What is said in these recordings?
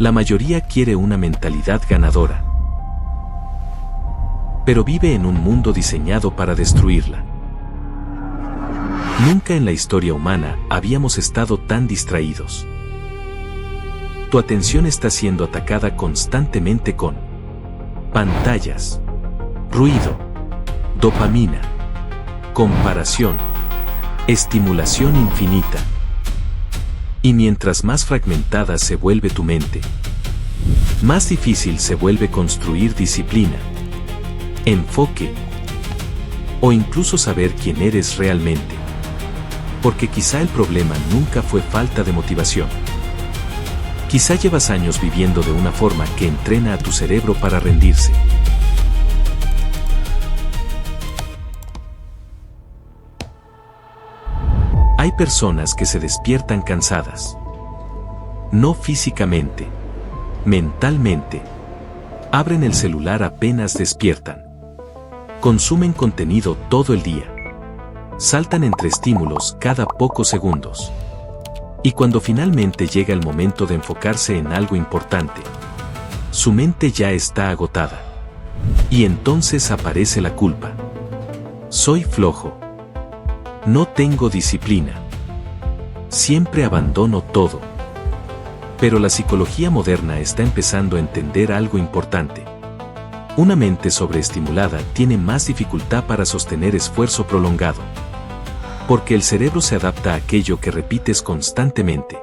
La mayoría quiere una mentalidad ganadora, pero vive en un mundo diseñado para destruirla. Nunca en la historia humana habíamos estado tan distraídos. Tu atención está siendo atacada constantemente con pantallas, ruido, dopamina, comparación, estimulación infinita. Y mientras más fragmentada se vuelve tu mente, más difícil se vuelve construir disciplina, enfoque o incluso saber quién eres realmente. Porque quizá el problema nunca fue falta de motivación. Quizá llevas años viviendo de una forma que entrena a tu cerebro para rendirse. Hay personas que se despiertan cansadas. No físicamente, mentalmente. Abren el celular apenas despiertan. Consumen contenido todo el día. Saltan entre estímulos cada pocos segundos. Y cuando finalmente llega el momento de enfocarse en algo importante, su mente ya está agotada. Y entonces aparece la culpa. Soy flojo. No tengo disciplina. Siempre abandono todo. Pero la psicología moderna está empezando a entender algo importante. Una mente sobreestimulada tiene más dificultad para sostener esfuerzo prolongado. Porque el cerebro se adapta a aquello que repites constantemente.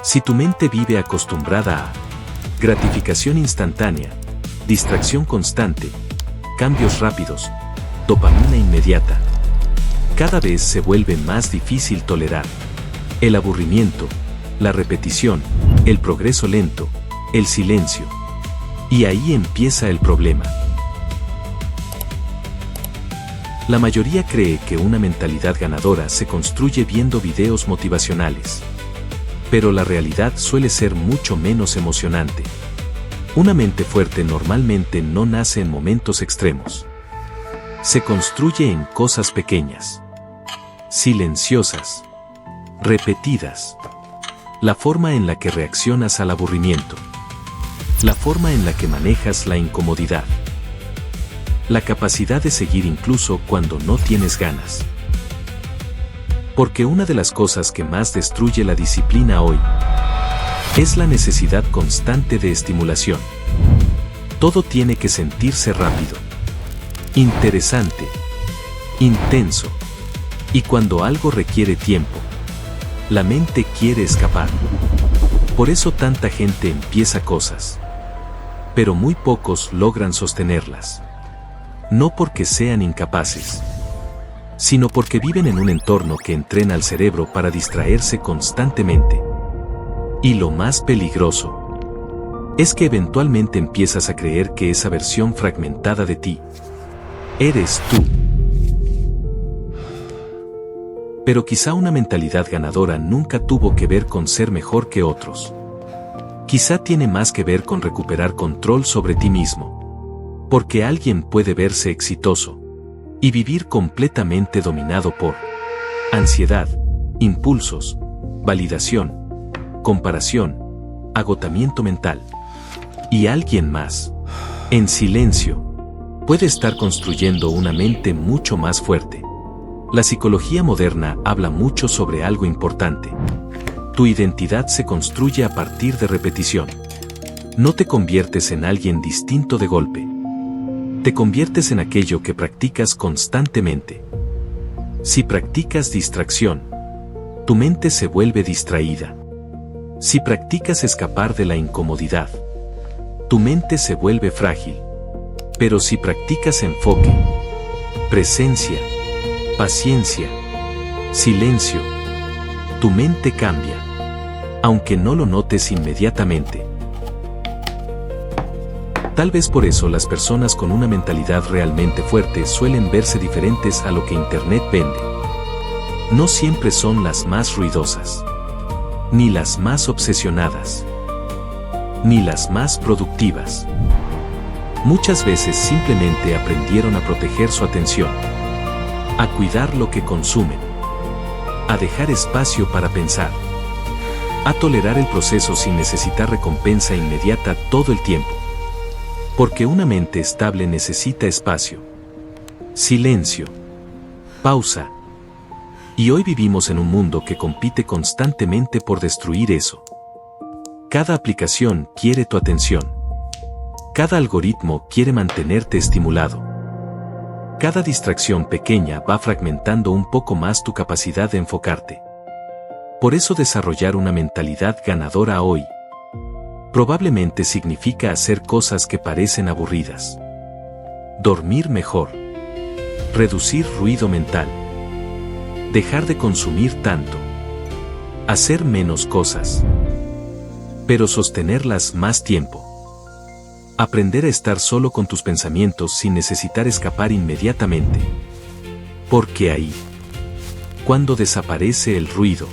Si tu mente vive acostumbrada a gratificación instantánea, distracción constante, cambios rápidos, dopamina inmediata, cada vez se vuelve más difícil tolerar el aburrimiento, la repetición, el progreso lento, el silencio. Y ahí empieza el problema. La mayoría cree que una mentalidad ganadora se construye viendo videos motivacionales. Pero la realidad suele ser mucho menos emocionante. Una mente fuerte normalmente no nace en momentos extremos. Se construye en cosas pequeñas, silenciosas, repetidas. La forma en la que reaccionas al aburrimiento. La forma en la que manejas la incomodidad. La capacidad de seguir incluso cuando no tienes ganas. Porque una de las cosas que más destruye la disciplina hoy es la necesidad constante de estimulación. Todo tiene que sentirse rápido, interesante, intenso. Y cuando algo requiere tiempo, la mente quiere escapar. Por eso tanta gente empieza cosas, pero muy pocos logran sostenerlas. No porque sean incapaces, sino porque viven en un entorno que entrena al cerebro para distraerse constantemente. Y lo más peligroso es que eventualmente empiezas a creer que esa versión fragmentada de ti eres tú. Pero quizá una mentalidad ganadora nunca tuvo que ver con ser mejor que otros. Quizá tiene más que ver con recuperar control sobre ti mismo. Porque alguien puede verse exitoso y vivir completamente dominado por ansiedad, impulsos, validación, comparación, agotamiento mental. Y alguien más, en silencio, puede estar construyendo una mente mucho más fuerte. La psicología moderna habla mucho sobre algo importante. Tu identidad se construye a partir de repetición. No te conviertes en alguien distinto de golpe. Te conviertes en aquello que practicas constantemente. Si practicas distracción, tu mente se vuelve distraída. Si practicas escapar de la incomodidad, tu mente se vuelve frágil. Pero si practicas enfoque, presencia, paciencia, silencio, tu mente cambia, aunque no lo notes inmediatamente. Tal vez por eso las personas con una mentalidad realmente fuerte suelen verse diferentes a lo que Internet vende. No siempre son las más ruidosas, ni las más obsesionadas, ni las más productivas. Muchas veces simplemente aprendieron a proteger su atención, a cuidar lo que consumen, a dejar espacio para pensar. A tolerar el proceso sin necesitar recompensa inmediata todo el tiempo. Porque una mente estable necesita espacio, silencio, pausa. Y hoy vivimos en un mundo que compite constantemente por destruir eso. Cada aplicación quiere tu atención. Cada algoritmo quiere mantenerte estimulado. Cada distracción pequeña va fragmentando un poco más tu capacidad de enfocarte. Por eso desarrollar una mentalidad ganadora hoy probablemente significa hacer cosas que parecen aburridas. Dormir mejor. Reducir ruido mental. Dejar de consumir tanto. Hacer menos cosas. Pero sostenerlas más tiempo. Aprender a estar solo con tus pensamientos sin necesitar escapar inmediatamente. Porque ahí, cuando desaparece el ruido,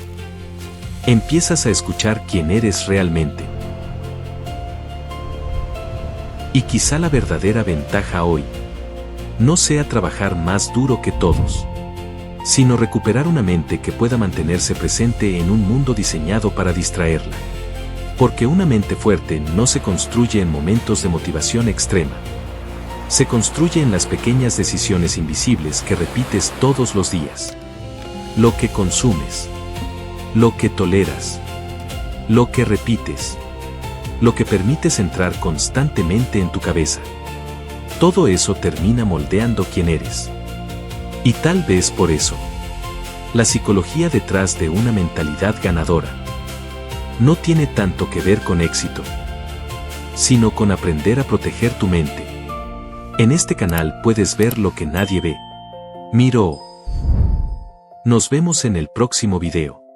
empiezas a escuchar quién eres realmente. Y quizá la verdadera ventaja hoy no sea trabajar más duro que todos, sino recuperar una mente que pueda mantenerse presente en un mundo diseñado para distraerla. Porque una mente fuerte no se construye en momentos de motivación extrema. Se construye en las pequeñas decisiones invisibles que repites todos los días. Lo que consumes. Lo que toleras. Lo que repites. Lo que permites entrar constantemente en tu cabeza. Todo eso termina moldeando quién eres. Y tal vez por eso, la psicología detrás de una mentalidad ganadora no tiene tanto que ver con éxito, sino con aprender a proteger tu mente. En este canal puedes ver lo que nadie ve. Miro. Nos vemos en el próximo video.